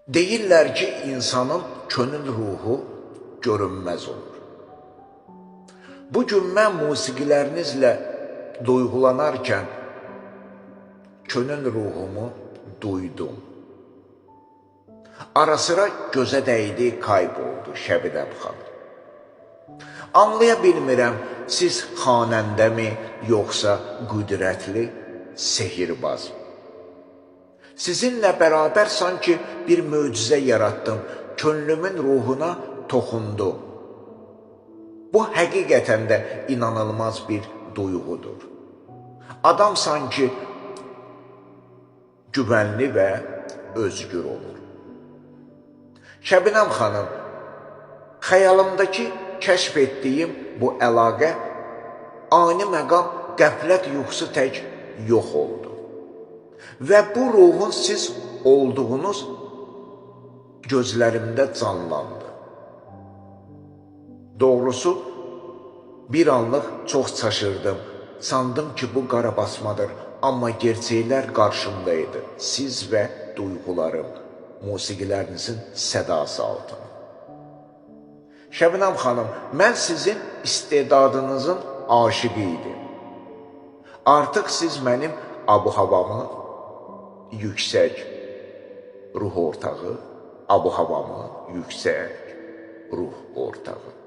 Deyirlər ki, insanın könül ruhu görünməz olur. Bugün mən musiqilərinizlə duyğulanarkən könül ruhumu duydum. Ara sıra gözə dəydi, kayboldu Şəbnəm xanım. Anlaya bilmirəm, siz xanəndəmi, yoxsa qüdrətli sehirbaz. Sizinlə bərabər sanki bir möcüzə yaratdım, könlümün ruhuna toxundu. Bu həqiqətən də inanılmaz bir duyğudur. Adam sanki güvənli və özgür olur. Şəbnəm xanım, xəyalımdakı kəşf etdiyim bu əlaqə ani məqam qəflət yuxusu tək yox oldu. Və bu ruhun siz olduğunuz gözlərimdə canlandı. Doğrusu, bir anlıq çox çaşırdım. Sandım ki, bu qarabasmadır, amma gerçəklər qarşımdaydı. Siz və duyğularım, musiqilərinizin sədası altında. Şəbnəm xanım, mən sizin istedadınızın aşıqı idim. Artıq siz mənim abu-havamın yüksək ruh ortağı, abu-havamın yüksək ruh ortağı.